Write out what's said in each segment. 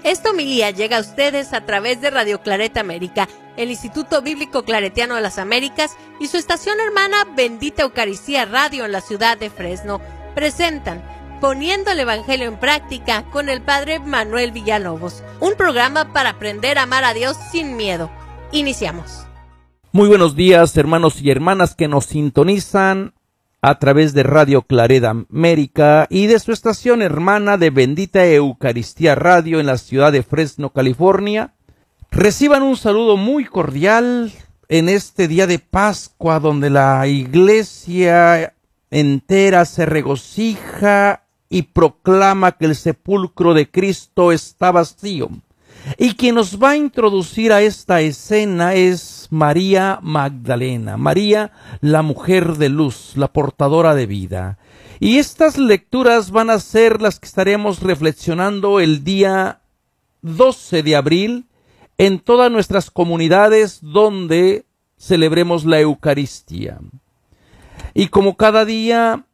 Esta homilía llega a ustedes a través de Radio Claret América, el Instituto Bíblico Claretiano de las Américas y su estación hermana Bendita Eucaristía Radio en la ciudad de Fresno. Presentan Poniendo el Evangelio en Práctica con el Padre Manuel Villalobos, un programa para aprender a amar a Dios sin miedo. Iniciamos. Muy buenos días, hermanos y hermanas que nos sintonizan a través de Radio Claret América y de su estación hermana de Bendita Eucaristía Radio en la ciudad de Fresno, California. Reciban un saludo muy cordial en este día de Pascua, donde la iglesia entera se regocija y proclama que el sepulcro de Cristo está vacío. Y quien nos va a introducir a esta escena es María Magdalena, María, la mujer de luz, la portadora de vida. Y estas lecturas van a ser las que estaremos reflexionando el día 12 de abril en todas nuestras comunidades donde celebremos la Eucaristía. Y como cada día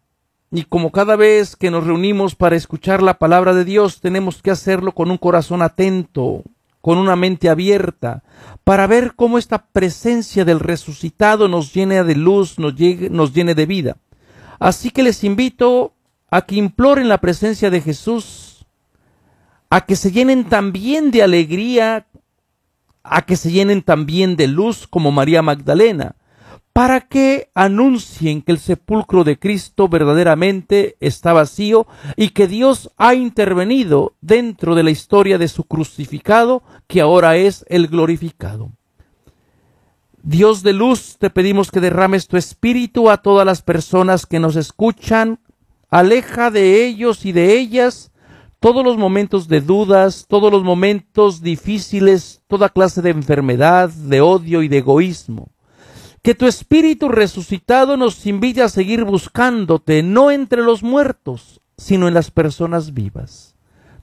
y como cada vez que nos reunimos para escuchar la palabra de Dios, tenemos que hacerlo con un corazón atento, con una mente abierta, para ver cómo esta presencia del resucitado nos llena de luz, nos llene de vida. Así que les invito a que imploren la presencia de Jesús, a que se llenen también de alegría, a que se llenen también de luz como María Magdalena, para que anuncien que el sepulcro de Cristo verdaderamente está vacío y que Dios ha intervenido dentro de la historia de su crucificado, que ahora es el glorificado. Dios de luz, te pedimos que derrames tu espíritu a todas las personas que nos escuchan. Aleja de ellos y de ellas todos los momentos de dudas, todos los momentos difíciles, toda clase de enfermedad, de odio y de egoísmo. Que tu Espíritu resucitado nos invite a seguir buscándote, no entre los muertos, sino en las personas vivas.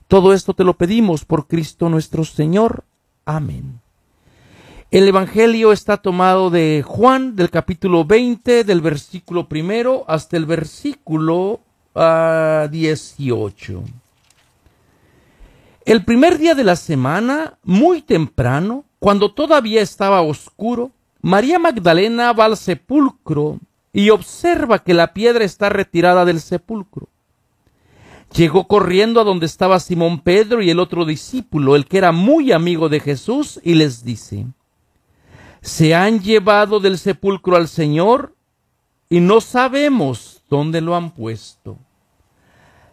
Todo esto te lo pedimos por Cristo nuestro Señor. Amén. El Evangelio está tomado de Juan, del capítulo 20, del versículo 1 hasta el versículo 18. El primer día de la semana, muy temprano, cuando todavía estaba oscuro, María Magdalena va al sepulcro y observa que la piedra está retirada del sepulcro. Llegó corriendo a donde estaba Simón Pedro y el otro discípulo, el que era muy amigo de Jesús, y les dice: «Se han llevado del sepulcro al Señor y no sabemos dónde lo han puesto».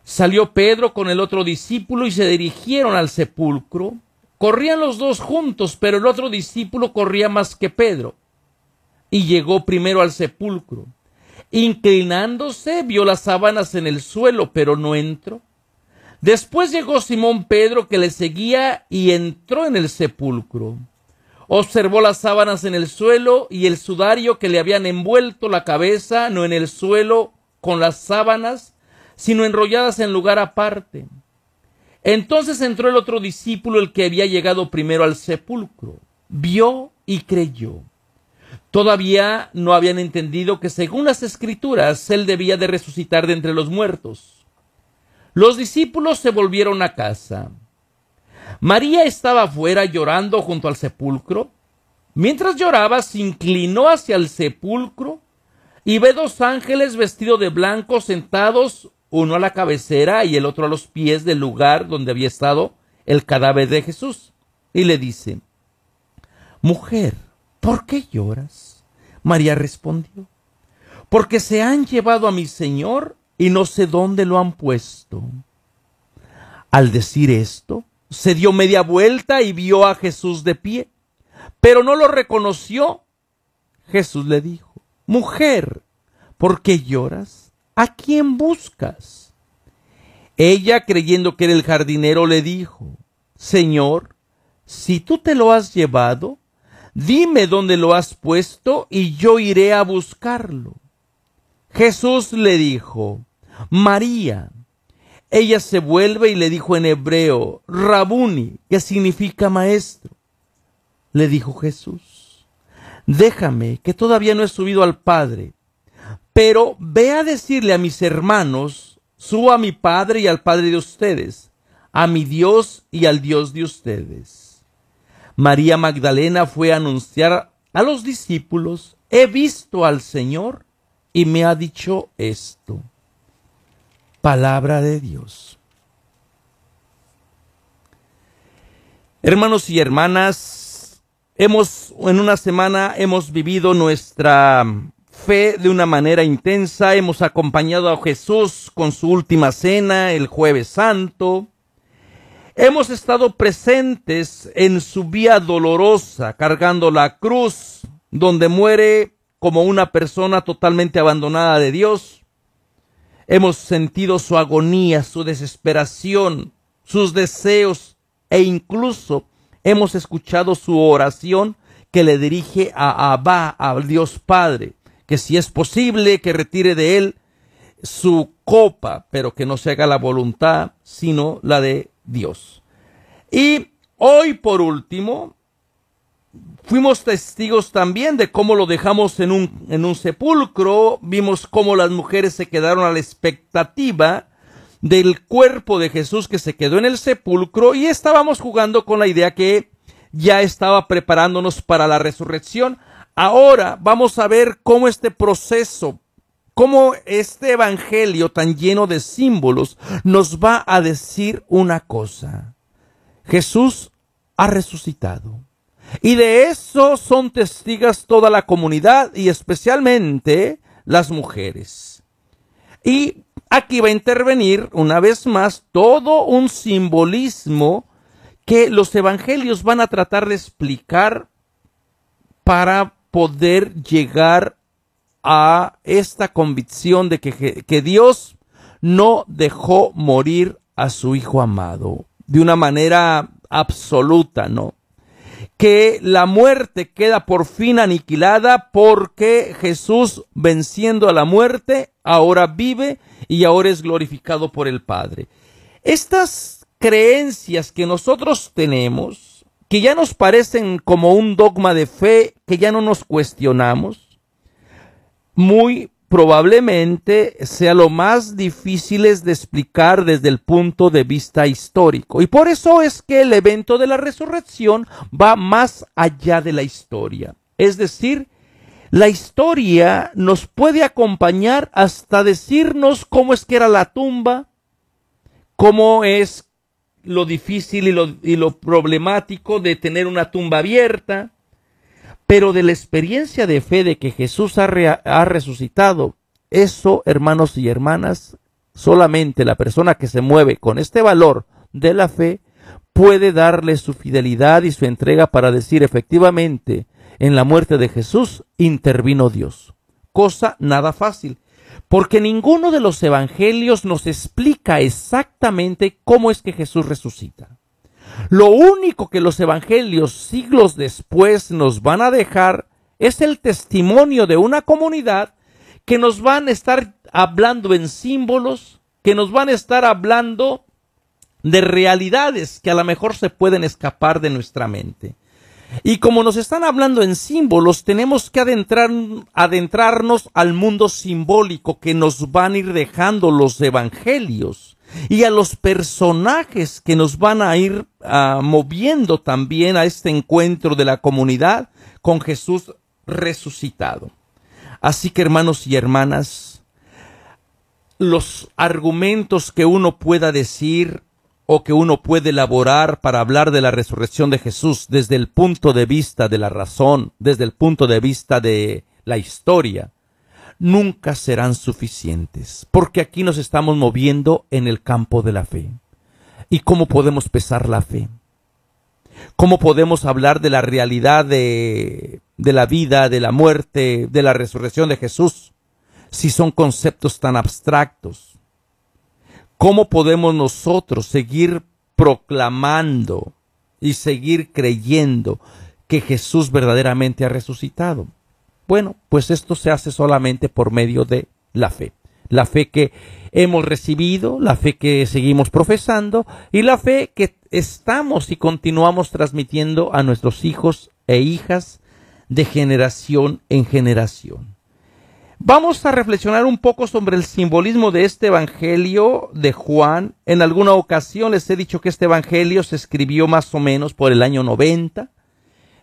Salió Pedro con el otro discípulo y se dirigieron al sepulcro. Corrían los dos juntos, pero el otro discípulo corría más que Pedro, y llegó primero al sepulcro. Inclinándose, vio las sábanas en el suelo, pero no entró. Después llegó Simón Pedro, que le seguía, y entró en el sepulcro. Observó las sábanas en el suelo y el sudario que le habían envuelto la cabeza, no en el suelo con las sábanas, sino enrolladas en lugar aparte. Entonces entró el otro discípulo, el que había llegado primero al sepulcro. Vio y creyó. Todavía no habían entendido que según las Escrituras él debía de resucitar de entre los muertos. Los discípulos se volvieron a casa. María estaba afuera llorando junto al sepulcro. Mientras lloraba, se inclinó hacia el sepulcro y ve dos ángeles vestidos de blanco sentados, uno a la cabecera y el otro a los pies del lugar donde había estado el cadáver de Jesús. Y le dice: «Mujer, ¿por qué lloras?». María respondió: «Porque se han llevado a mi Señor y no sé dónde lo han puesto». Al decir esto, se dio media vuelta y vio a Jesús de pie, pero no lo reconoció. Jesús le dijo: «Mujer, ¿por qué lloras? ¿A quién buscas?». Ella, creyendo que era el jardinero, le dijo: «Señor, si tú te lo has llevado, dime dónde lo has puesto y yo iré a buscarlo». Jesús le dijo: «María». Ella se vuelve y le dijo en hebreo: «Rabuni», que significa maestro. Le dijo Jesús: «Déjame, que todavía no he subido al Padre, pero ve a decirle a mis hermanos: subo a mi Padre y al Padre de ustedes, a mi Dios y al Dios de ustedes. María Magdalena fue a anunciar a los discípulos: he visto al Señor y me ha dicho esto. Palabra de Dios. Hermanos y hermanas, en una semana hemos vivido nuestra fe de una manera intensa. Hemos acompañado a Jesús con su última cena el Jueves Santo. Hemos estado presentes en su vía dolorosa, cargando la cruz, donde muere como una persona totalmente abandonada de Dios. Hemos sentido su agonía, su desesperación, sus deseos, e incluso hemos escuchado su oración que le dirige a Abba, al Dios Padre, que si es posible que retire de él su copa, pero que no se haga la voluntad sino la de Dios. Y hoy, por último, fuimos testigos también de cómo lo dejamos en un sepulcro. Vimos cómo las mujeres se quedaron a la expectativa del cuerpo de Jesús que se quedó en el sepulcro, y estábamos jugando con la idea que ya estaba preparándonos para la resurrección. Ahora vamos a ver cómo este proceso, cómo este evangelio tan lleno de símbolos nos va a decir una cosa: Jesús ha resucitado. Y de eso son testigos toda la comunidad y especialmente las mujeres. Y aquí va a intervenir una vez más todo un simbolismo que los evangelios van a tratar de explicar para poder llegar a esta convicción de que Dios no dejó morir a su Hijo amado de una manera absoluta, ¿no? Que la muerte queda por fin aniquilada porque Jesús, venciendo a la muerte, ahora vive y ahora es glorificado por el Padre. Estas creencias que nosotros tenemos, que ya nos parecen como un dogma de fe, que ya no nos cuestionamos, muy probablemente sea lo más difíciles de explicar desde el punto de vista histórico. Y por eso es que el evento de la resurrección va más allá de la historia. Es decir, la historia nos puede acompañar hasta decirnos cómo es que era la tumba, cómo es lo difícil y lo problemático de tener una tumba abierta. Pero de la experiencia de fe de que Jesús ha resucitado, eso, hermanos y hermanas, solamente la persona que se mueve con este valor de la fe puede darle su fidelidad y su entrega para decir: efectivamente, en la muerte de Jesús intervino Dios. Cosa nada fácil, porque ninguno de los evangelios nos explica exactamente cómo es que Jesús resucita. Lo único que los evangelios siglos después nos van a dejar es el testimonio de una comunidad que nos van a estar hablando en símbolos, que nos van a estar hablando de realidades que a lo mejor se pueden escapar de nuestra mente. Y como nos están hablando en símbolos, tenemos que adentrarnos al mundo simbólico que nos van a ir dejando los evangelios, y a los personajes que nos van a ir moviendo también a este encuentro de la comunidad con Jesús resucitado. Así que, hermanos y hermanas, los argumentos que uno pueda decir o que uno puede elaborar para hablar de la resurrección de Jesús desde el punto de vista de la razón, desde el punto de vista de la historia, nunca serán suficientes, porque aquí nos estamos moviendo en el campo de la fe. ¿Y cómo podemos pesar la fe? ¿Cómo podemos hablar de la realidad de la vida, de la muerte, de la resurrección de Jesús, si son conceptos tan abstractos? ¿Cómo podemos nosotros seguir proclamando y seguir creyendo que Jesús verdaderamente ha resucitado? Bueno, pues esto se hace solamente por medio de la fe que hemos recibido, la fe que seguimos profesando y la fe que estamos y continuamos transmitiendo a nuestros hijos e hijas de generación en generación. Vamos a reflexionar un poco sobre el simbolismo de este evangelio de Juan. En alguna ocasión les he dicho que este evangelio se escribió más o menos por el año 90.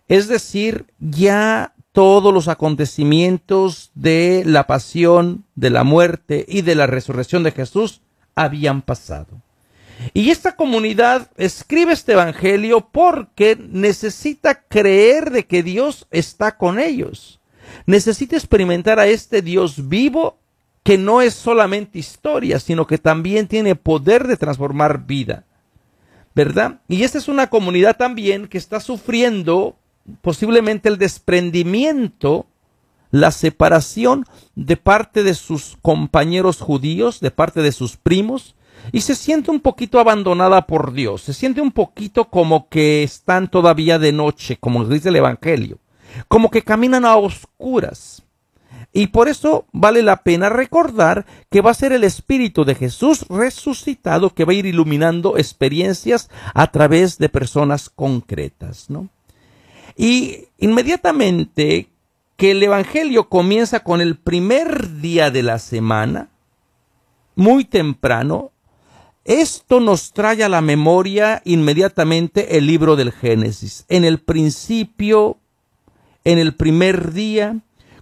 Es decir, ya todos los acontecimientos de la pasión, de la muerte y de la resurrección de Jesús habían pasado. Y esta comunidad escribe este evangelio porque necesita creer de que Dios está con ellos. Necesita experimentar a este Dios vivo que no es solamente historia, sino que también tiene poder de transformar vida, ¿verdad? Y esta es una comunidad también que está sufriendo posiblemente el desprendimiento, la separación de parte de sus compañeros judíos, de parte de sus primos, y se siente un poquito abandonada por Dios, se siente un poquito como que están todavía de noche, como dice el Evangelio, como que caminan a oscuras. Y por eso vale la pena recordar que va a ser el Espíritu de Jesús resucitado que va a ir iluminando experiencias a través de personas concretas, ¿no? Y inmediatamente que el Evangelio comienza con el primer día de la semana, muy temprano, esto nos trae a la memoria inmediatamente el libro del Génesis. En el principio, en el primer día,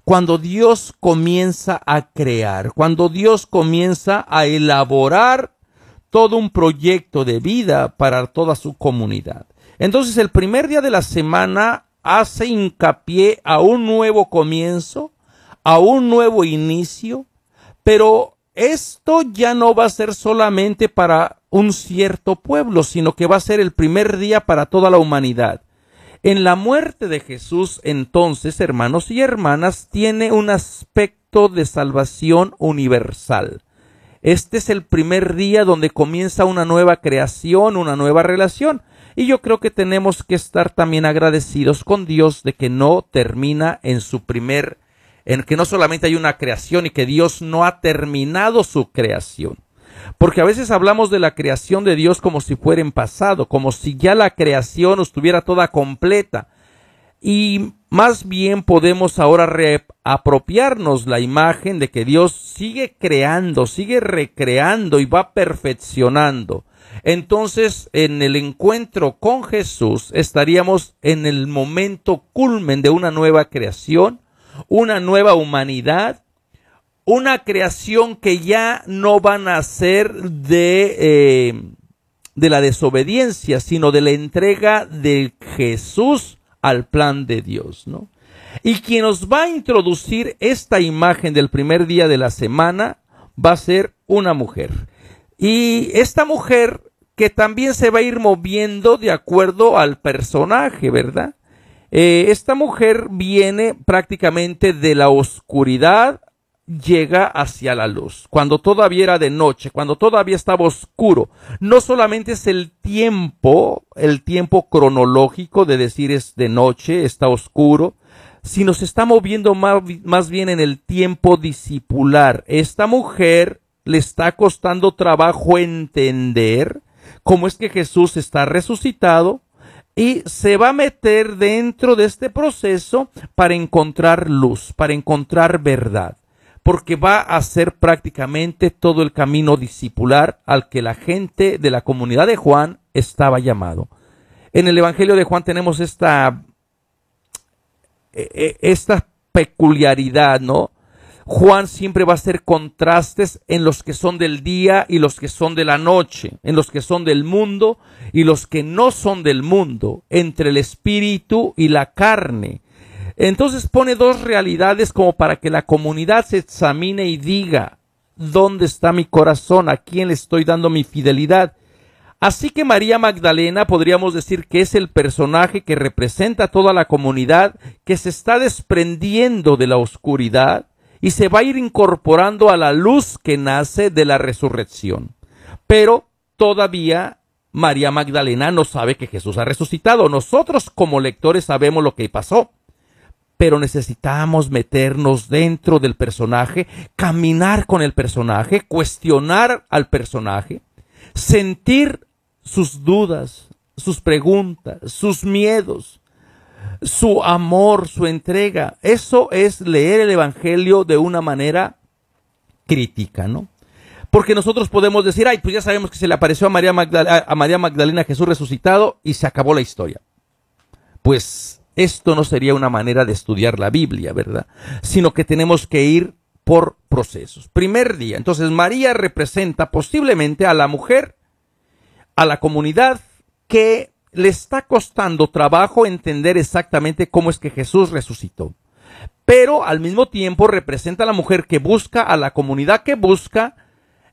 cuando Dios comienza a crear, cuando Dios comienza a elaborar todo un proyecto de vida para toda su comunidad. Entonces el primer día de la semana hace hincapié a un nuevo comienzo, a un nuevo inicio, pero esto ya no va a ser solamente para un cierto pueblo, sino que va a ser el primer día para toda la humanidad. En la muerte de Jesús, entonces, hermanos y hermanas, tiene un aspecto de salvación universal. Este es el primer día donde comienza una nueva creación, una nueva relación. Y yo creo que tenemos que estar también agradecidos con Dios de que no termina en que no solamente hay una creación y que Dios no ha terminado su creación. Porque a veces hablamos de la creación de Dios como si fuera en pasado, como si ya la creación estuviera toda completa. Y más bien podemos ahora reapropiarnos la imagen de que Dios sigue creando, sigue recreando y va perfeccionando. Entonces, en el encuentro con Jesús estaríamos en el momento culmen de una nueva creación, una nueva humanidad, una creación que ya no va a nacer de la desobediencia, sino de la entrega de Jesús al plan de Dios, ¿no? Y quien nos va a introducir esta imagen del primer día de la semana va a ser una mujer. Y esta mujer que también se va a ir moviendo de acuerdo al personaje, ¿verdad? Esta mujer viene prácticamente de la oscuridad, llega hacia la luz, cuando todavía era de noche, cuando todavía estaba oscuro. No solamente es el tiempo cronológico de decir es de noche, está oscuro, sino se está moviendo más bien en el tiempo discipular. Esta mujer le está costando trabajo entender cómo es que Jesús está resucitado y se va a meter dentro de este proceso para encontrar luz, para encontrar verdad, porque va a hacer prácticamente todo el camino discipular al que la gente de la comunidad de Juan estaba llamado. En el Evangelio de Juan tenemos esta peculiaridad, ¿no? Juan siempre va a hacer contrastes en los que son del día y los que son de la noche, en los que son del mundo y los que no son del mundo, entre el espíritu y la carne. Entonces pone dos realidades como para que la comunidad se examine y diga, ¿dónde está mi corazón? ¿A quién le estoy dando mi fidelidad? Así que María Magdalena podríamos decir que es el personaje que representa a toda la comunidad que se está desprendiendo de la oscuridad y se va a ir incorporando a la luz que nace de la resurrección. Pero todavía María Magdalena no sabe que Jesús ha resucitado. Nosotros como lectores sabemos lo que pasó, pero necesitamos meternos dentro del personaje, caminar con el personaje, cuestionar al personaje, sentir sus dudas, sus preguntas, sus miedos, su amor, su entrega. Eso es leer el Evangelio de una manera crítica, ¿no? Porque nosotros podemos decir, ay, pues ya sabemos que se le apareció a María Magdalena Jesús resucitado y se acabó la historia. Pues esto no sería una manera de estudiar la Biblia, ¿verdad? Sino que tenemos que ir por procesos. Primer día, entonces María representa posiblemente a la mujer, a la comunidad que le está costando trabajo entender exactamente cómo es que Jesús resucitó. Pero al mismo tiempo representa a la mujer que busca, a la comunidad que busca,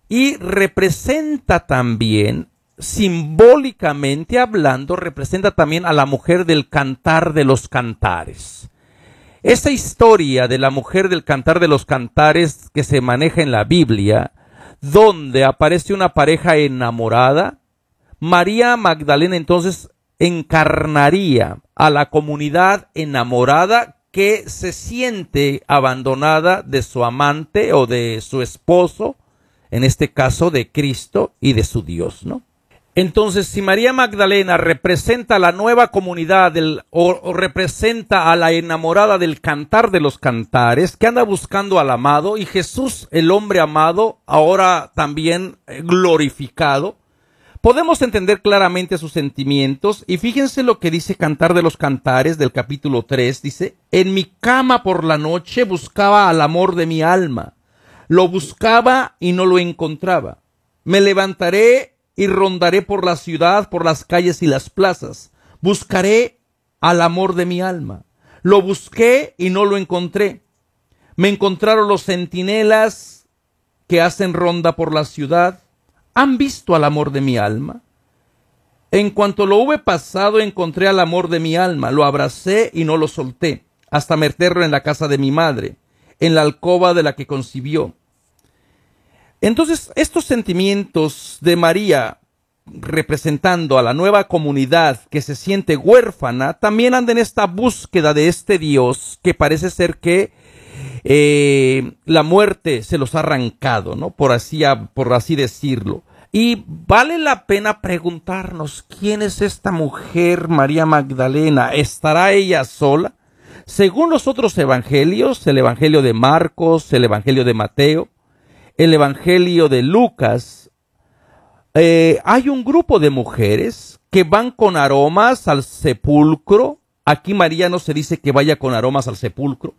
y representa también, simbólicamente hablando, representa también a la mujer del Cantar de los Cantares. Esa historia de la mujer del Cantar de los Cantares que se maneja en la Biblia, donde aparece una pareja enamorada, María Magdalena entonces encarnaría a la comunidad enamorada que se siente abandonada de su amante o de su esposo, en este caso de Cristo y de su Dios, ¿no? Entonces, si María Magdalena representa a la nueva comunidad o representa a la enamorada del Cantar de los Cantares, que anda buscando al amado, y Jesús, el hombre amado, ahora también glorificado, podemos entender claramente sus sentimientos. Y fíjense lo que dice Cantar de los Cantares del capítulo 3, dice: en mi cama por la noche buscaba al amor de mi alma. Lo buscaba y no lo encontraba. Me levantaré y rondaré por la ciudad, por las calles y las plazas. Buscaré al amor de mi alma. Lo busqué y no lo encontré. Me encontraron los centinelas que hacen ronda por la ciudad. ¿Han visto al amor de mi alma? En cuanto lo hube pasado, encontré al amor de mi alma. Lo abracé y no lo solté, hasta meterlo en la casa de mi madre, en la alcoba de la que concibió. Entonces, estos sentimientos de María, representando a la nueva comunidad que se siente huérfana, también anda en esta búsqueda de este Dios que parece ser que la muerte se los ha arrancado, ¿no? Por así decirlo. Y vale la pena preguntarnos, ¿quién es esta mujer María Magdalena? ¿Estará ella sola? Según los otros evangelios, el evangelio de Marcos, el evangelio de Mateo, el evangelio de Lucas, hay un grupo de mujeres que van con aromas al sepulcro. Aquí María no se dice que vaya con aromas al sepulcro.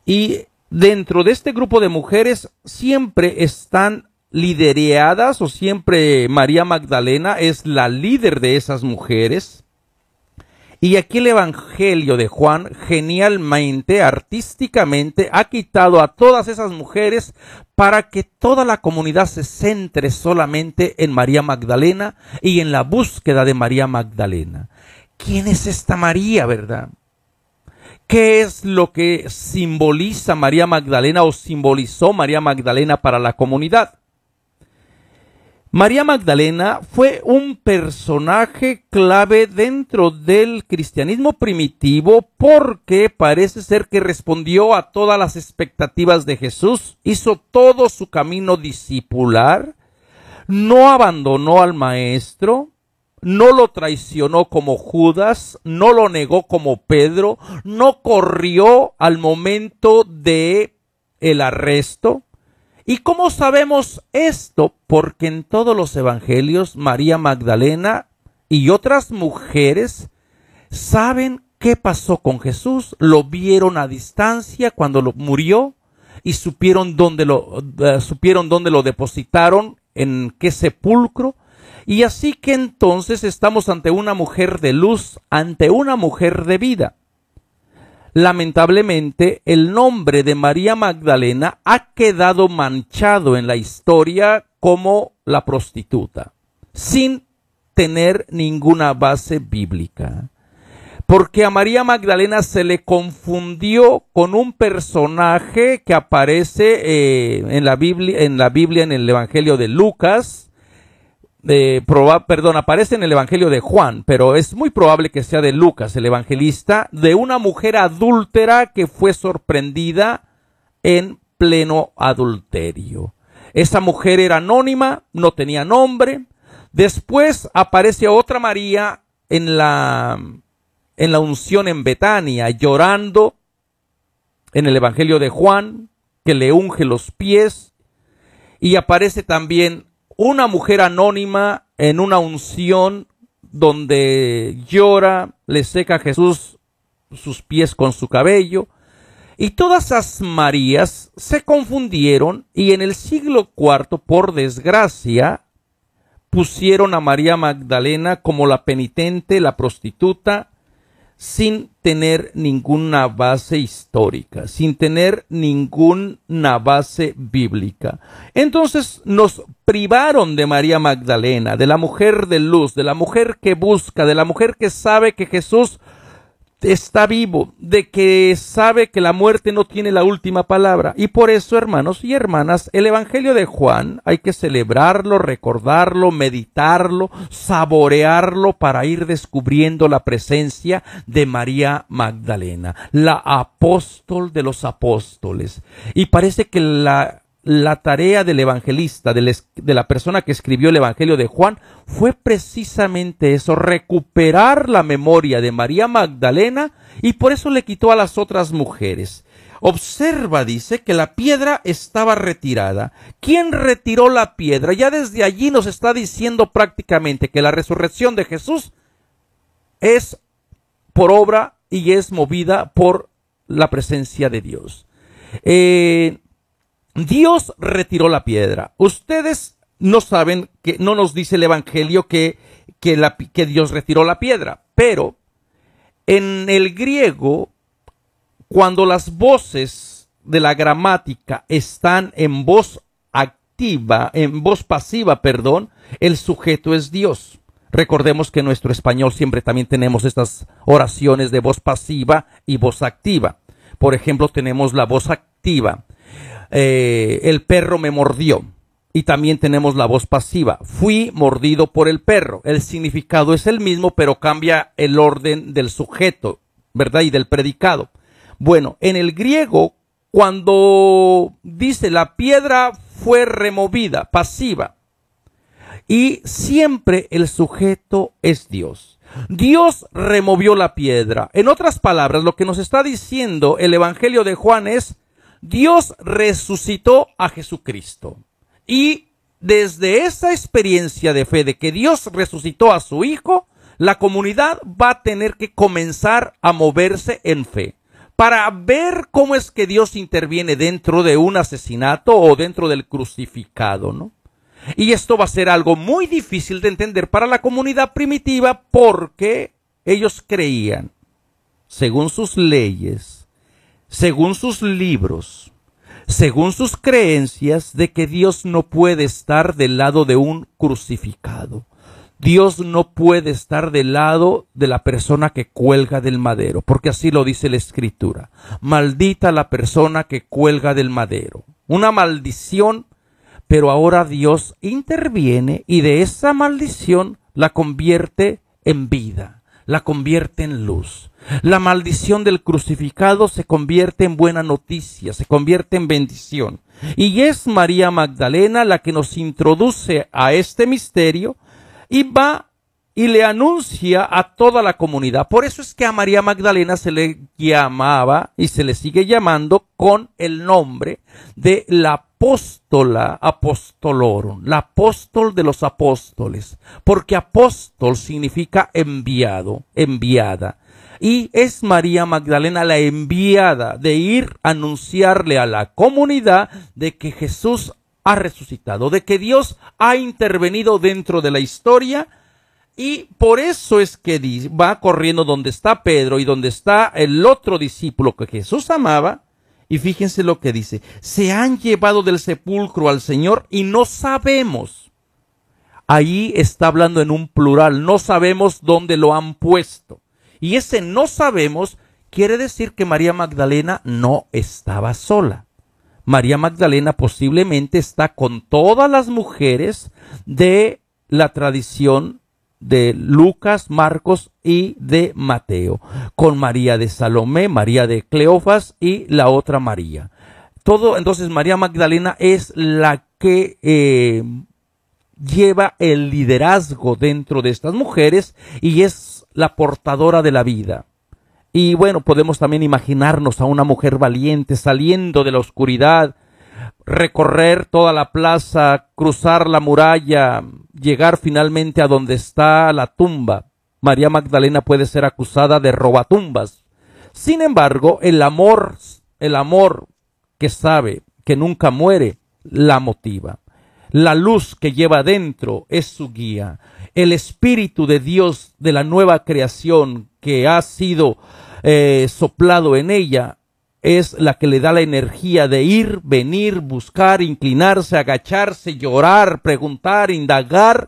Y dentro de este grupo de mujeres siempre están lideradas, o siempre María Magdalena es la líder de esas mujeres. Y aquí el evangelio de Juan genialmente, artísticamente, ha quitado a todas esas mujeres para que toda la comunidad se centre solamente en María Magdalena y en la búsqueda de María Magdalena. ¿Quién es esta María, verdad? ¿Qué es lo que simboliza María Magdalena o simbolizó María Magdalena para la comunidad? María Magdalena fue un personaje clave dentro del cristianismo primitivo porque parece ser que respondió a todas las expectativas de Jesús, hizo todo su camino discipular, no abandonó al maestro, no lo traicionó como Judas, no lo negó como Pedro, no corrió al momento de el arresto. ¿Y cómo sabemos esto? Porque en todos los evangelios María Magdalena y otras mujeres saben qué pasó con Jesús, lo vieron a distancia cuando murió y supieron dónde lo depositaron, en qué sepulcro. Y así que entonces estamos ante una mujer de luz, ante una mujer de vida. Lamentablemente, el nombre de María Magdalena ha quedado manchado en la historia como la prostituta, sin tener ninguna base bíblica. Porque a María Magdalena se le confundió con un personaje que aparece en la Biblia, en el Evangelio de Lucas. Aparece en el Evangelio de Juan, pero es muy probable que sea de Lucas, el evangelista, de una mujer adúltera que fue sorprendida en pleno adulterio. Esa mujer era anónima, no tenía nombre. Después aparece otra María en en la unción en Betania, llorando en el Evangelio de Juan, que le unge los pies, y aparece también una mujer anónima en una unción donde llora, le seca a Jesús sus pies con su cabello, y todas esas Marías se confundieron y en el siglo IV, por desgracia, pusieron a María Magdalena como la penitente, la prostituta, sin tener ninguna base histórica, sin tener ninguna base bíblica. Entonces nos privaron de María Magdalena, de la mujer de luz, de la mujer que busca, de la mujer que sabe que Jesús está vivo, de que sabe que la muerte no tiene la última palabra. Y por eso, hermanos y hermanas, el Evangelio de Juan hay que celebrarlo, recordarlo, meditarlo, saborearlo para ir descubriendo la presencia de María Magdalena, la apóstol de los apóstoles. Y parece que la tarea del evangelista, de la persona que escribió el Evangelio de Juan, fue precisamente eso, recuperar la memoria de María Magdalena, y por eso le quitó a las otras mujeres. Observa, dice, que la piedra estaba retirada. ¿Quién retiró la piedra? Ya desde allí nos está diciendo prácticamente que la resurrección de Jesús es por obra y es movida por la presencia de Dios. Dios retiró la piedra. Ustedes no saben, que no nos dice el Evangelio que Dios retiró la piedra, pero en el griego, cuando las voces de la gramática están en voz activa, en voz pasiva, el sujeto es Dios. Recordemos que en nuestro español siempre también tenemos estas oraciones de voz pasiva y voz activa. Por ejemplo, tenemos la voz activa. El perro me mordió, y también tenemos la voz pasiva, fui mordido por el perro. El significado es el mismo, pero cambia el orden del sujeto, ¿verdad? Y del predicado. Bueno, en el griego, cuando dice la piedra fue removida, pasiva, y siempre el sujeto es Dios. Dios removió la piedra. En otras palabras, lo que nos está diciendo el Evangelio de Juan es: Dios resucitó a Jesucristo. Y desde esa experiencia de fe de que Dios resucitó a su Hijo, la comunidad va a tener que comenzar a moverse en fe para ver cómo es que Dios interviene dentro de un asesinato o dentro del crucificado, ¿no? Y esto va a ser algo muy difícil de entender para la comunidad primitiva, porque ellos creían, según sus leyes, según sus libros, según sus creencias, de que Dios no puede estar del lado de un crucificado. Dios no puede estar del lado de la persona que cuelga del madero, porque así lo dice la Escritura. Maldita la persona que cuelga del madero. Una maldición, pero ahora Dios interviene y de esa maldición la convierte en vida, la convierte en luz. La maldición del crucificado se convierte en buena noticia, se convierte en bendición. Y es María Magdalena la que nos introduce a este misterio y va y le anuncia a toda la comunidad. Por eso es que a María Magdalena se le llamaba y se le sigue llamando con el nombre de la apóstola apostolorum, la apóstol de los apóstoles, porque apóstol significa enviado, enviada. Y es María Magdalena la enviada de ir a anunciarle a la comunidad de que Jesús ha resucitado, de que Dios ha intervenido dentro de la historia. Y por eso es que va corriendo donde está Pedro y donde está el otro discípulo que Jesús amaba. Y fíjense lo que dice: se han llevado del sepulcro al Señor y no sabemos. Ahí está hablando en un plural, no sabemos dónde lo han puesto. Y ese no sabemos quiere decir que María Magdalena no estaba sola. María Magdalena posiblemente está con todas las mujeres de la tradición de Lucas, Marcos y de Mateo, con María de Salomé, María de Cleofas y la otra María. Entonces María Magdalena es la que lleva el liderazgo dentro de estas mujeres y es la portadora de la vida. Y bueno, podemos también imaginarnos a una mujer valiente saliendo de la oscuridad, recorrer toda la plaza, cruzar la muralla, llegar finalmente a donde está la tumba. María Magdalena puede ser acusada de robatumbas. Sin embargo, el amor que sabe que nunca muere, la motiva. La luz que lleva dentro es su guía. El Espíritu de Dios de la nueva creación que ha sido soplado en ella es la que le da la energía de ir, venir, buscar, inclinarse, agacharse, llorar, preguntar, indagar.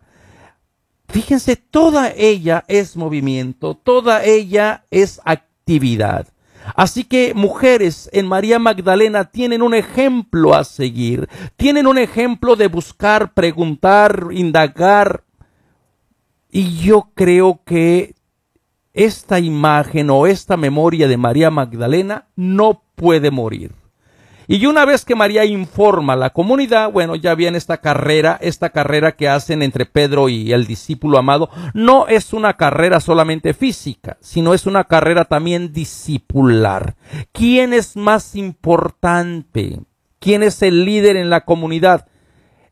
Fíjense, toda ella es movimiento, toda ella es actividad. Así que mujeres en María Magdalena tienen un ejemplo a seguir, tienen un ejemplo de buscar, preguntar, indagar. Y yo creo que esta imagen o esta memoria de María Magdalena no puede morir. Y una vez que María informa a la comunidad, bueno, ya viene esta carrera que hacen entre Pedro y el discípulo amado. No es una carrera solamente física, sino es una carrera también discipular. ¿Quién es más importante? ¿Quién es el líder en la comunidad?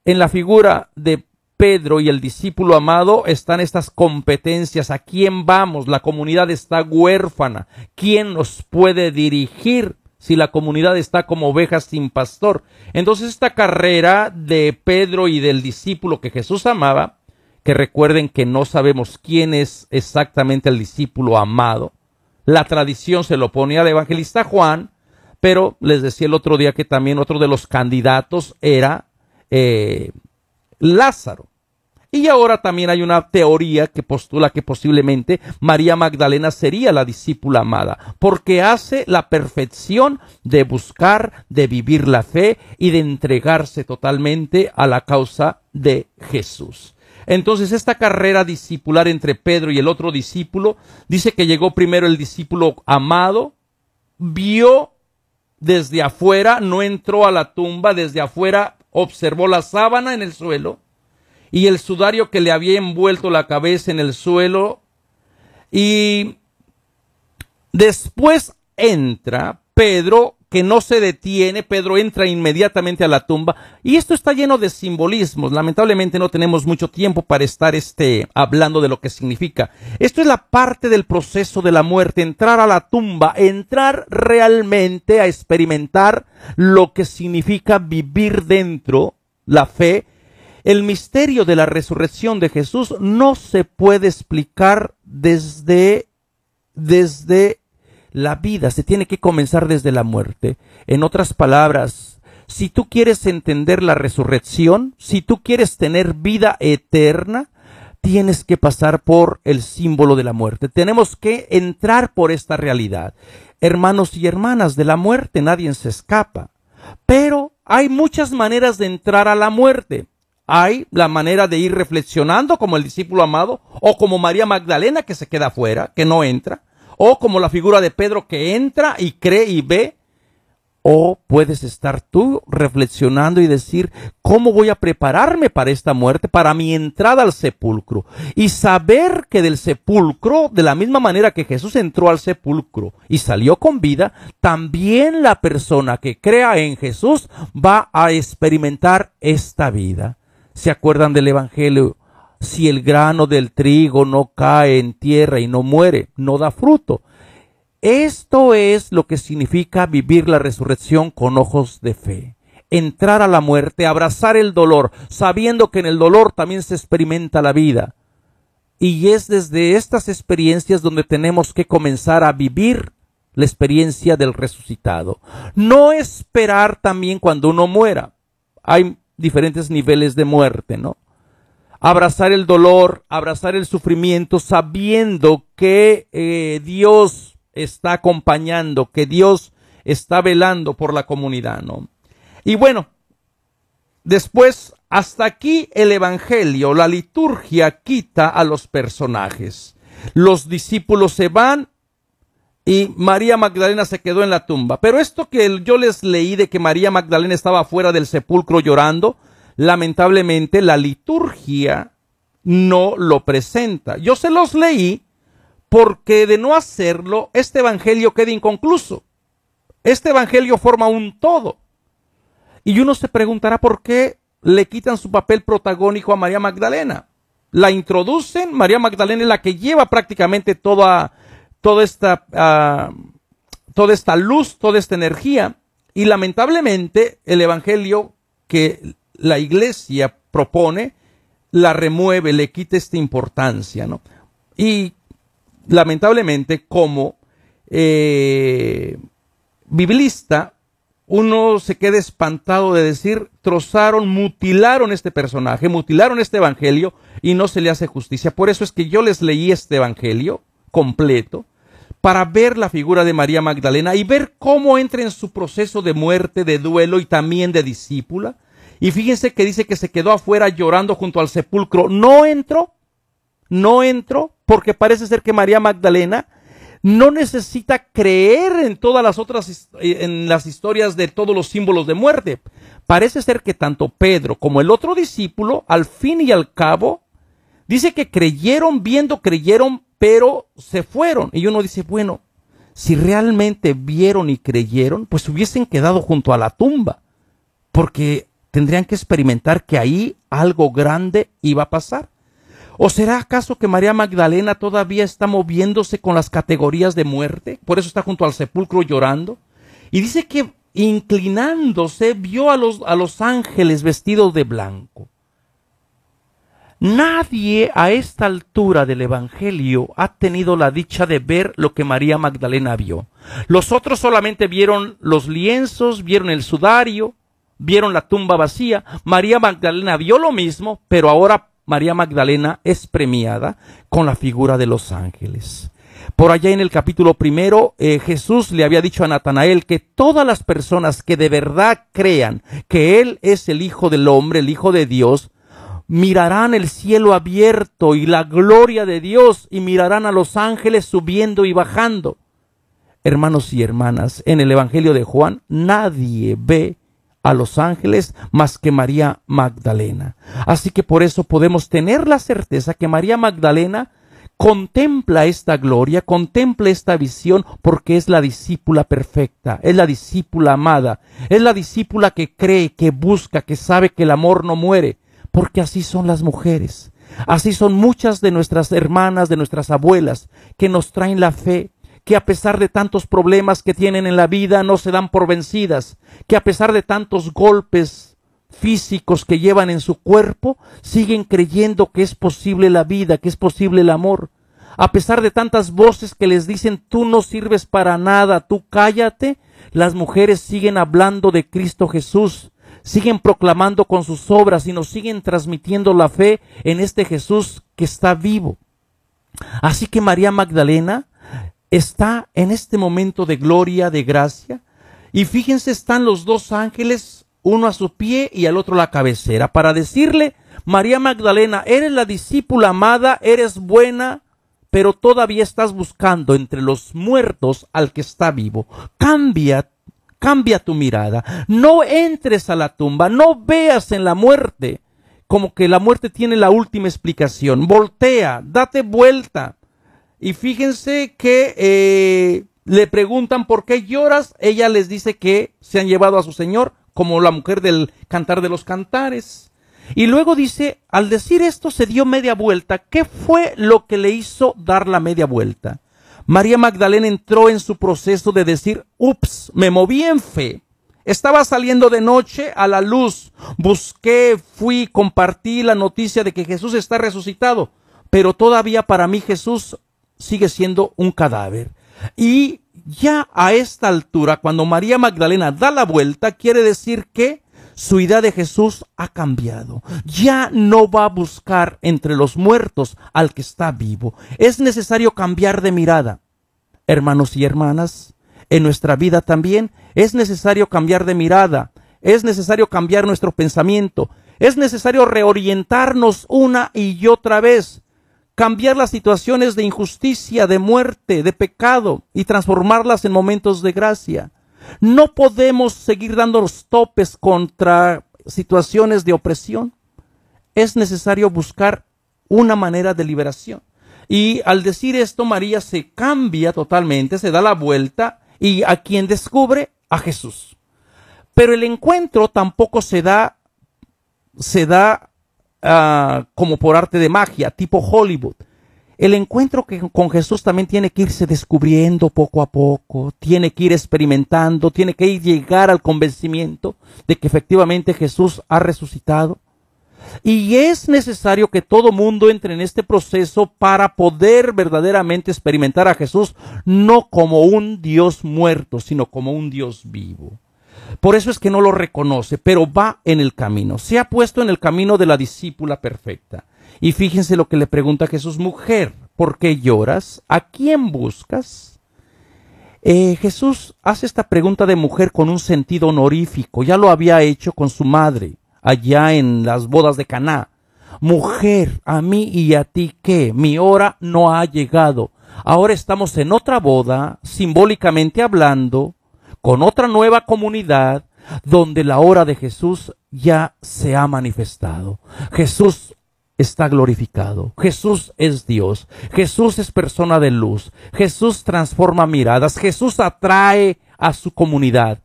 En la figura de Pedro y el discípulo amado están estas competencias. ¿A quién vamos? La comunidad está huérfana. ¿Quién nos puede dirigir si la comunidad está como ovejas sin pastor? Entonces esta carrera de Pedro y del discípulo que Jesús amaba, que recuerden que no sabemos quién es exactamente el discípulo amado, la tradición se lo pone al evangelista Juan, pero les decía el otro día que también otro de los candidatos era Lázaro. Y ahora también hay una teoría que postula que posiblemente María Magdalena sería la discípula amada, porque hace la perfección de buscar, de vivir la fe y de entregarse totalmente a la causa de Jesús. Entonces esta carrera discipular entre Pedro y el otro discípulo, dice que llegó primero el discípulo amado, vio desde afuera, no entró a la tumba, desde afuera observó la sábana en el suelo y el sudario que le había envuelto la cabeza en el suelo, y después entra Pedro, que no se detiene. Pedro entra inmediatamente a la tumba, y esto está lleno de simbolismos. Lamentablemente no tenemos mucho tiempo para estar hablando de lo que significa. Esto es la parte del proceso de la muerte, entrar a la tumba, entrar realmente a experimentar lo que significa vivir dentro la fe. El misterio de la resurrección de Jesús no se puede explicar desde la vida, se tiene que comenzar desde la muerte. En otras palabras, si tú quieres entender la resurrección, si tú quieres tener vida eterna, tienes que pasar por el símbolo de la muerte. Tenemos que entrar por esta realidad. Hermanos y hermanas, de la muerte nadie se escapa, pero hay muchas maneras de entrar a la muerte. Hay la manera de ir reflexionando como el discípulo amado, o como María Magdalena que se queda afuera, que no entra, o como la figura de Pedro que entra y cree y ve. O puedes estar tú reflexionando y decir, ¿cómo voy a prepararme para esta muerte, para mi entrada al sepulcro? Y saber que del sepulcro, de la misma manera que Jesús entró al sepulcro y salió con vida, también la persona que crea en Jesús va a experimentar esta vida. ¿Se acuerdan del Evangelio? Si el grano del trigo no cae en tierra y no muere, no da fruto. Esto es lo que significa vivir la resurrección con ojos de fe. Entrar a la muerte, abrazar el dolor, sabiendo que en el dolor también se experimenta la vida. Y es desde estas experiencias donde tenemos que comenzar a vivir la experiencia del resucitado. No esperar también cuando uno muera. Hay diferentes niveles de muerte, ¿no? Abrazar el dolor, abrazar el sufrimiento, sabiendo que Dios está acompañando, que Dios está velando por la comunidad, ¿no? Y bueno, después, hasta aquí el Evangelio, la liturgia quita a los personajes. Los discípulos se van y María Magdalena se quedó en la tumba. Pero esto que yo les leí de que María Magdalena estaba fuera del sepulcro llorando, lamentablemente la liturgia no lo presenta. Yo se los leí porque de no hacerlo, este evangelio queda inconcluso. Este evangelio forma un todo. Y uno se preguntará por qué le quitan su papel protagónico a María Magdalena. La introducen, María Magdalena es la que lleva prácticamente toda esta luz, toda esta energía, y lamentablemente el evangelio que la iglesia propone la remueve, le quita esta importancia, ¿no? Y lamentablemente como biblista, uno se queda espantado de decir, trozaron, mutilaron este personaje, mutilaron este evangelio y no se le hace justicia. Por eso es que yo les leí este evangelio completo para ver la figura de María Magdalena y ver cómo entra en su proceso de muerte, de duelo y también de discípula. Y fíjense que dice que se quedó afuera llorando junto al sepulcro. No entró, porque parece ser que María Magdalena no necesita creer en todas las otras, en las historias de todos los símbolos de muerte. Parece ser que tanto Pedro como el otro discípulo, al fin y al cabo, dice que creyeron, pero se fueron. Y uno dice, bueno, si realmente vieron y creyeron, pues hubiesen quedado junto a la tumba, porque tendrían que experimentar que ahí algo grande iba a pasar. ¿O será acaso que María Magdalena todavía está moviéndose con las categorías de muerte? Por eso está junto al sepulcro llorando. Y dice que inclinándose vio a los ángeles vestidos de blanco. Nadie a esta altura del evangelio ha tenido la dicha de ver lo que María Magdalena vio. Los otros solamente vieron los lienzos, vieron el sudario, vieron la tumba vacía. María Magdalena vio lo mismo, pero ahora María Magdalena es premiada con la figura de los ángeles. Por allá en el capítulo 1, Jesús le había dicho a Natanael que todas las personas que de verdad crean que Él es el Hijo del Hombre, el Hijo de Dios, mirarán el cielo abierto y la gloria de Dios y mirarán a los ángeles subiendo y bajando. Hermanos y hermanas, en el Evangelio de Juan nadie ve a los ángeles más que María Magdalena. Así que por eso podemos tener la certeza que María Magdalena contempla esta gloria, contempla esta visión, porque es la discípula perfecta, es la discípula amada, es la discípula que cree, que busca, que sabe que el amor no muere, porque así son las mujeres, así son muchas de nuestras hermanas, de nuestras abuelas, que nos traen la fe, que a pesar de tantos problemas que tienen en la vida no se dan por vencidas, que a pesar de tantos golpes físicos que llevan en su cuerpo, siguen creyendo que es posible la vida, que es posible el amor. A pesar de tantas voces que les dicen, tú no sirves para nada, tú cállate, las mujeres siguen hablando de Cristo Jesús, siguen proclamando con sus obras y nos siguen transmitiendo la fe en este Jesús que está vivo. Así que María Magdalena está en este momento de gloria, de gracia, y fíjense, están los dos ángeles, uno a su pie y al otro a la cabecera, para decirle, María Magdalena, eres la discípula amada, eres buena, pero todavía estás buscando entre los muertos al que está vivo. Cambia tu mirada, no entres a la tumba, no veas en la muerte como que la muerte tiene la última explicación. Voltea, date vuelta. Y fíjense que le preguntan ¿por qué lloras? Ella les dice que se han llevado a su Señor, como la mujer del Cantar de los Cantares. Y luego dice, al decir esto se dio media vuelta. ¿Qué fue lo que le hizo dar la media vuelta? María Magdalena entró en su proceso de decir, ups, me moví en fe. Estaba saliendo de noche a la luz. Busqué, fui, compartí la noticia de que Jesús está resucitado. Pero todavía para mí Jesús sigue siendo un cadáver. Y ya a esta altura, cuando María Magdalena da la vuelta, quiere decir que su idea de Jesús ha cambiado. Ya no va a buscar entre los muertos al que está vivo. Es necesario cambiar de mirada. Hermanos y hermanas, en nuestra vida también es necesario cambiar de mirada. Es necesario cambiar nuestro pensamiento. Es necesario reorientarnos una y otra vez. Cambiar las situaciones de injusticia, de muerte, de pecado y transformarlas en momentos de gracia. No podemos seguir dando los topes contra situaciones de opresión. Es necesario buscar una manera de liberación. Y al decir esto, María se cambia totalmente, se da la vuelta, y ¿a quién descubre? A Jesús. Pero el encuentro tampoco se da como por arte de magia, tipo Hollywood. El encuentro con Jesús también tiene que irse descubriendo poco a poco, tiene que ir experimentando, tiene que llegar al convencimiento de que efectivamente Jesús ha resucitado. Y es necesario que todo mundo entre en este proceso para poder verdaderamente experimentar a Jesús, no como un Dios muerto, sino como un Dios vivo. Por eso es que no lo reconoce, pero va en el camino. Se ha puesto en el camino de la discípula perfecta. Y fíjense lo que le pregunta a Jesús: mujer, ¿por qué lloras? ¿A quién buscas? Jesús hace esta pregunta de mujer con un sentido honorífico. Ya lo había hecho con su madre, allá en las bodas de Caná. Mujer, a mí y a ti, ¿qué? Mi hora no ha llegado. Ahora estamos en otra boda, simbólicamente hablando, con otra nueva comunidad, donde la hora de Jesús ya se ha manifestado. Jesús está glorificado. Jesús es Dios. Jesús es persona de luz. Jesús transforma miradas. Jesús atrae a su comunidad.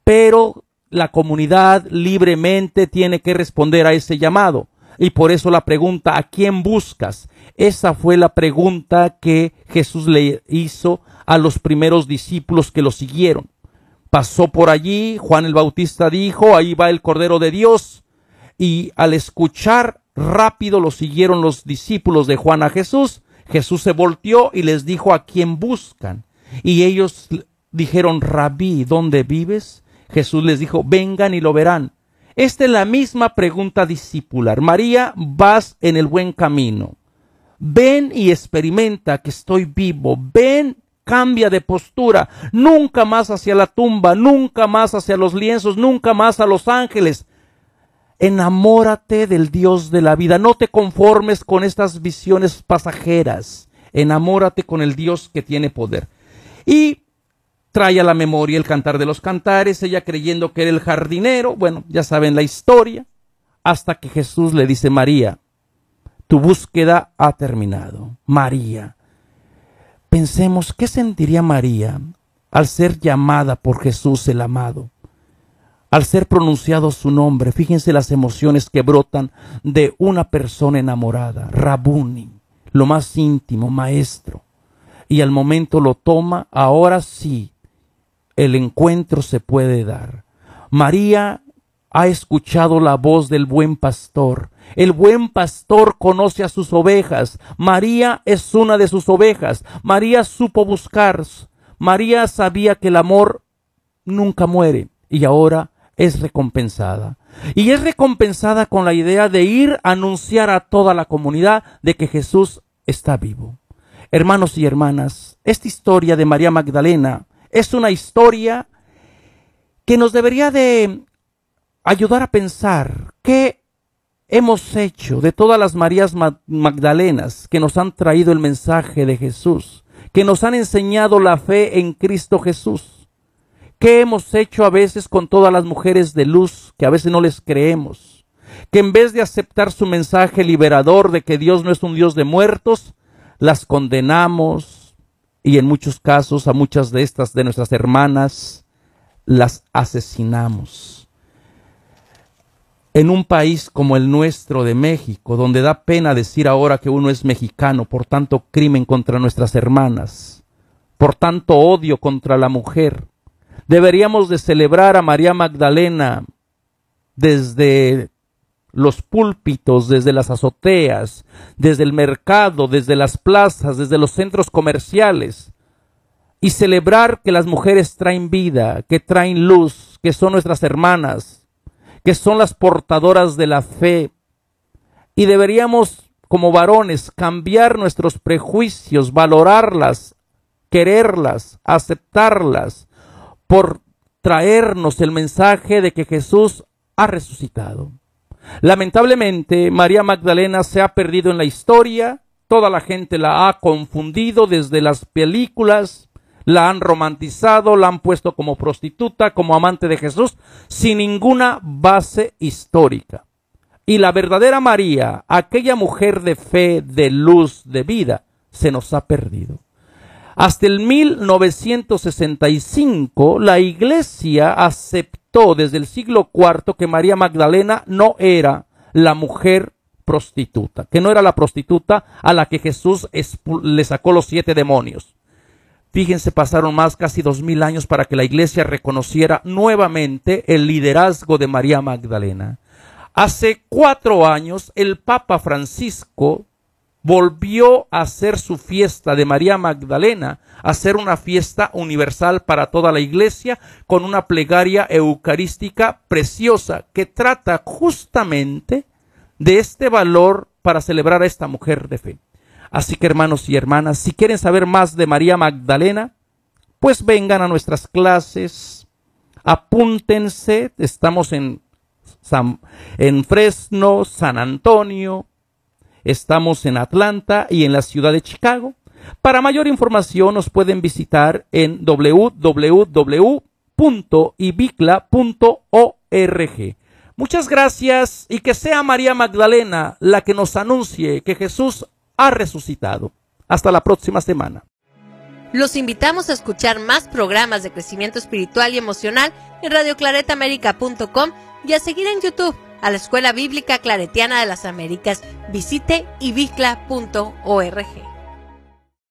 Pero la comunidad libremente tiene que responder a ese llamado. Y por eso la pregunta: ¿a quién buscas? Esa fue la pregunta que Jesús le hizo a los primeros discípulos que lo siguieron. Pasó por allí, Juan el Bautista dijo: ahí va el Cordero de Dios. Y al escuchar, rápido lo siguieron los discípulos de Juan a Jesús. Jesús se volteó y les dijo: ¿a quién buscan? Y ellos dijeron: Rabí, ¿dónde vives? Jesús les dijo: vengan y lo verán. Esta es la misma pregunta discipular. María, vas en el buen camino. Ven y experimenta que estoy vivo. Ven, cambia de postura. Nunca más hacia la tumba, nunca más hacia los lienzos, nunca más a los ángeles. Enamórate del Dios de la vida. No te conformes con estas visiones pasajeras. Enamórate con el Dios que tiene poder. Y trae a la memoria el Cantar de los Cantares, ella creyendo que era el jardinero. Bueno, ya saben la historia. Hasta que Jesús le dice: María, tu búsqueda ha terminado. María. Pensemos, ¿qué sentiría María al ser llamada por Jesús el amado? Al ser pronunciado su nombre, fíjense las emociones que brotan de una persona enamorada. Rabuni, lo más íntimo, maestro. Y al momento lo toma, ahora sí, el encuentro se puede dar. María ha escuchado la voz del buen pastor. El buen pastor conoce a sus ovejas. María es una de sus ovejas. María supo buscar. María sabía que el amor nunca muere y ahora es recompensada. Y es recompensada con la idea de ir a anunciar a toda la comunidad de que Jesús está vivo. Hermanos y hermanas, esta historia de María Magdalena es una historia que nos debería de ayudar a pensar qué hemos hecho de todas las Marías Magdalenas que nos han traído el mensaje de Jesús, que nos han enseñado la fe en Cristo Jesús. ¿Qué hemos hecho a veces con todas las mujeres de luz que a veces no les creemos? Que en vez de aceptar su mensaje liberador de que Dios no es un Dios de muertos, las condenamos y en muchos casos a muchas de estas de nuestras hermanas las asesinamos. En un país como el nuestro de México, donde da pena decir ahora que uno es mexicano por tanto crimen contra nuestras hermanas, por tanto odio contra la mujer, deberíamos de celebrar a María Magdalena desde los púlpitos, desde las azoteas, desde el mercado, desde las plazas, desde los centros comerciales, y celebrar que las mujeres traen vida, que traen luz, que son nuestras hermanas, que son las portadoras de la fe. Y deberíamos, como varones, cambiar nuestros prejuicios, valorarlas, quererlas, aceptarlas, por traernos el mensaje de que Jesús ha resucitado. Lamentablemente, María Magdalena se ha perdido en la historia. Toda la gente la ha confundido desde las películas, la han romantizado, la han puesto como prostituta, como amante de Jesús, sin ninguna base histórica. Y la verdadera María, aquella mujer de fe, de luz, de vida, se nos ha perdido. Hasta el 1965, la Iglesia aceptó desde el siglo IV que María Magdalena no era la mujer prostituta, que no era la prostituta a la que Jesús le sacó los 7 demonios. Fíjense, pasaron casi 2000 años para que la Iglesia reconociera nuevamente el liderazgo de María Magdalena. Hace 4 años, el Papa Francisco volvió a hacer su fiesta de María Magdalena, a hacer una fiesta universal para toda la Iglesia, con una plegaria eucarística preciosa que trata justamente de este valor para celebrar a esta mujer de fe. Así que, hermanos y hermanas, si quieren saber más de María Magdalena, pues vengan a nuestras clases, apúntense. Estamos en Fresno, San Antonio, estamos en Atlanta y en la ciudad de Chicago. Para mayor información nos pueden visitar en www.ibicla.org. Muchas gracias, y que sea María Magdalena la que nos anuncie que Jesús ha resucitado. Hasta la próxima semana. Los invitamos a escuchar más programas de crecimiento espiritual y emocional en radioclaretaamerica.com y a seguir en YouTube a la Escuela Bíblica Claretiana de las Américas. Visite ibicla.org.